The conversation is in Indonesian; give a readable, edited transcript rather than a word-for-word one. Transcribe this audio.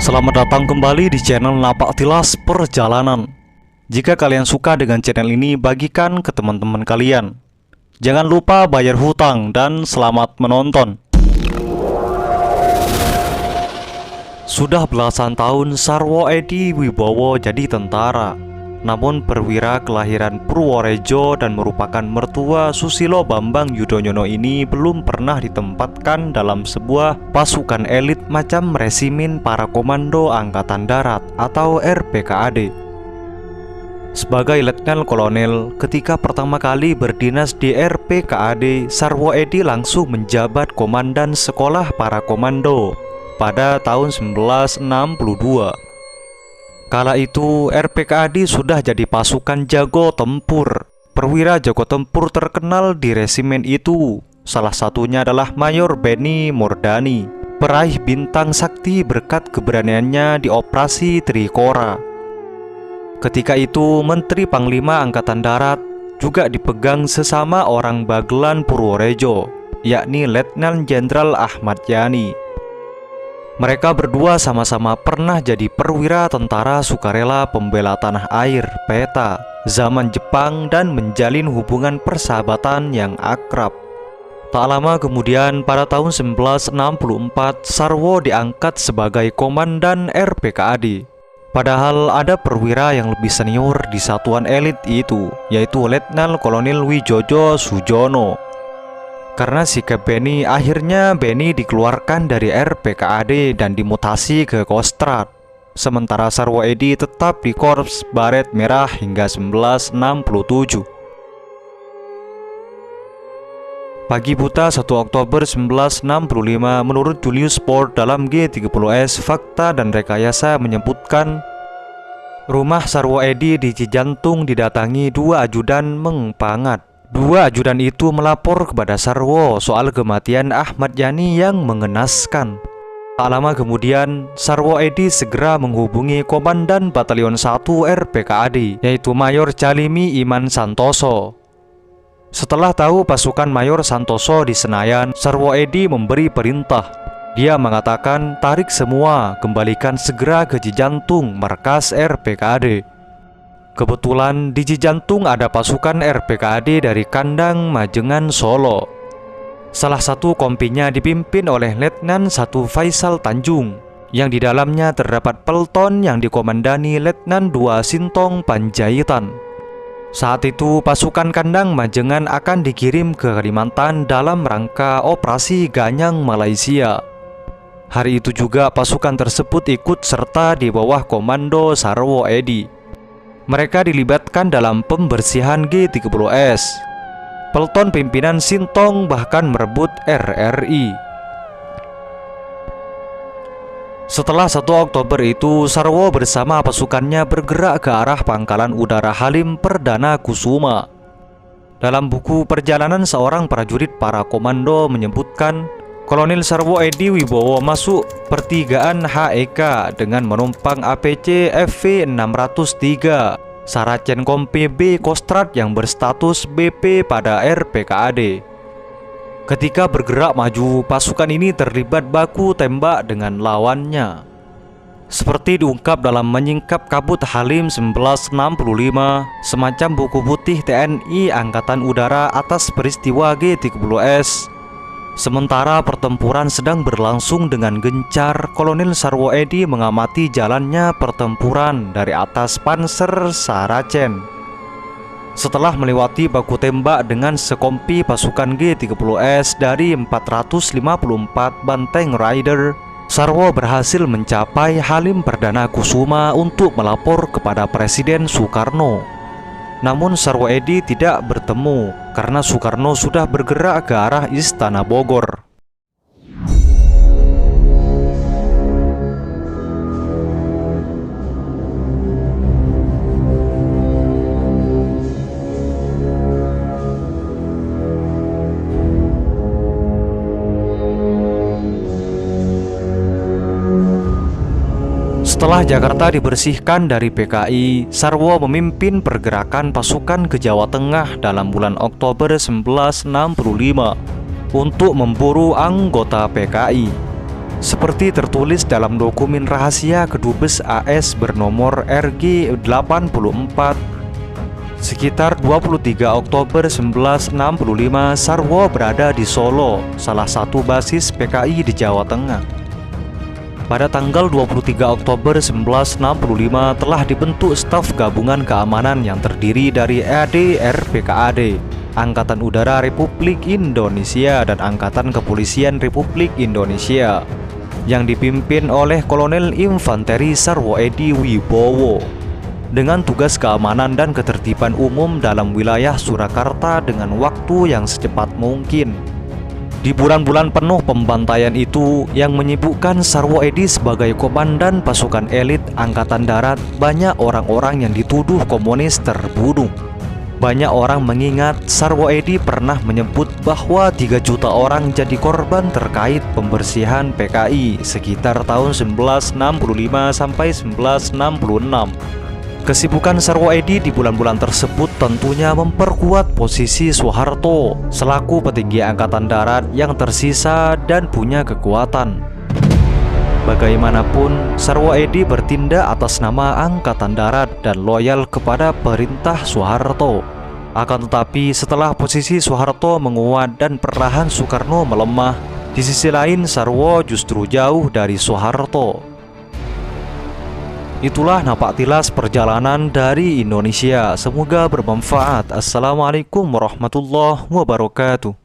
Selamat datang kembali di channel Napak Tilas Perjalanan. Jika kalian suka dengan channel ini, bagikan ke teman-teman kalian. Jangan lupa bayar hutang dan selamat menonton. Sudah belasan tahun Sarwo Edi Wibowo jadi tentara. Namun perwira kelahiran Purworejo dan merupakan mertua Susilo Bambang Yudhoyono ini belum pernah ditempatkan dalam sebuah pasukan elit macam resimen para komando angkatan darat atau RPKAD. Sebagai letnan kolonel, ketika pertama kali berdinas di RPKAD, Sarwo Edi langsung menjabat komandan sekolah para komando pada tahun 1962. Kala itu RPKAD sudah jadi pasukan jago tempur. Perwira jago tempur terkenal di resimen itu salah satunya adalah Mayor Beni Mordani, peraih bintang sakti berkat keberaniannya di Operasi Trikora. Ketika itu Menteri Panglima Angkatan Darat juga dipegang sesama orang Bagelan Purworejo, yakni Letnan Jenderal Ahmad Yani. Mereka berdua sama-sama pernah jadi perwira tentara sukarela pembela tanah air (PETA) zaman Jepang dan menjalin hubungan persahabatan yang akrab. Tak lama kemudian pada tahun 1964 Sarwo diangkat sebagai komandan RPKAD. Padahal ada perwira yang lebih senior di satuan elit itu, yaitu Letnan Kolonel Wijojo Sujono. Karena sikap Beni, akhirnya Beni dikeluarkan dari RPKAD dan dimutasi ke Kostrad. Sementara Sarwo Edi tetap di Korps Baret Merah hingga 1967. Pagi buta 1 Oktober 1965, menurut Julius Ford dalam G30S Fakta dan Rekayasa menyebutkan, rumah Sarwo Edi di Cijantung didatangi dua ajudan mengpangat. Dua ajudan itu melapor kepada Sarwo soal kematian Ahmad Yani yang mengenaskan. Tak lama kemudian, Sarwo Edi segera menghubungi Komandan Batalion 1 RPKAD, yaitu Mayor Calimi Iman Santoso. Setelah tahu pasukan Mayor Santoso di Senayan, Sarwo Edi memberi perintah. Dia mengatakan, tarik semua, kembalikan segera ke Cijantung, markas RPKAD. Kebetulan di Cijantung ada pasukan RPKAD dari Kandang Majengan Solo. Salah satu kompinya dipimpin oleh Letnan 1 Faisal Tanjung, yang di dalamnya terdapat pelton yang dikomandani Letnan 2 Sintong Panjaitan. Saat itu pasukan Kandang Majengan akan dikirim ke Kalimantan dalam rangka Operasi Ganyang Malaysia. Hari itu juga pasukan tersebut ikut serta di bawah komando Sarwo Edi. Mereka dilibatkan dalam pembersihan G30S. Pelton pimpinan Sintong bahkan merebut RRI. Setelah 1 Oktober itu, Sarwo bersama pasukannya bergerak ke arah Pangkalan Udara Halim Perdana Kusuma. Dalam buku perjalanan seorang prajurit para komando menyebutkan, Kolonel Sarwo Edi Wibowo masuk pertigaan HEK dengan menumpang APC FV603 Saracen Kompi B Kostrad yang berstatus BP pada RPKAD. Ketika bergerak maju, pasukan ini terlibat baku tembak dengan lawannya. Seperti diungkap dalam Menyingkap Kabut Halim 1965, semacam buku putih TNI Angkatan Udara atas peristiwa G30S. Sementara pertempuran sedang berlangsung dengan gencar, Kolonel Sarwo Edi mengamati jalannya pertempuran dari atas Panser Saracen. Setelah melewati baku tembak dengan sekompi pasukan G30S dari 454 Banteng Rider, Sarwo berhasil mencapai Halim Perdana Kusuma untuk melapor kepada Presiden Soekarno. Namun Sarwo Edi tidak bertemu karena Soekarno sudah bergerak ke arah Istana Bogor. Setelah Jakarta dibersihkan dari PKI, Sarwo memimpin pergerakan pasukan ke Jawa Tengah dalam bulan Oktober 1965 untuk memburu anggota PKI. Seperti tertulis dalam dokumen rahasia Kedubes AS bernomor RG84, sekitar 23 Oktober 1965 Sarwo berada di Solo, salah satu basis PKI di Jawa Tengah. Pada tanggal 23 Oktober 1965 telah dibentuk staf gabungan keamanan yang terdiri dari AD/RPKAD, Angkatan Udara Republik Indonesia dan Angkatan Kepolisian Republik Indonesia, yang dipimpin oleh Kolonel Infanteri Sarwo Edi Wibowo, dengan tugas keamanan dan ketertiban umum dalam wilayah Surakarta dengan waktu yang secepat mungkin. Di bulan-bulan penuh pembantaian itu yang menyibukkan Sarwo Edi sebagai komandan pasukan elit Angkatan Darat, banyak orang-orang yang dituduh komunis terbunuh. Banyak orang mengingat Sarwo Edi pernah menyebut bahwa 3 juta orang jadi korban terkait pembersihan PKI sekitar tahun 1965 sampai 1966. Kesibukan Sarwo Edi di bulan-bulan tersebut tentunya memperkuat posisi Soeharto selaku petinggi Angkatan Darat yang tersisa dan punya kekuatan. Bagaimanapun, Sarwo Edi bertindak atas nama Angkatan Darat dan loyal kepada perintah Soeharto. Akan tetapi setelah posisi Soeharto menguat dan perlahan Soekarno melemah, di sisi lain Sarwo justru jauh dari Soeharto. Itulah napak tilas perjalanan dari Indonesia. Semoga bermanfaat. Assalamualaikum warahmatullahi wabarakatuh.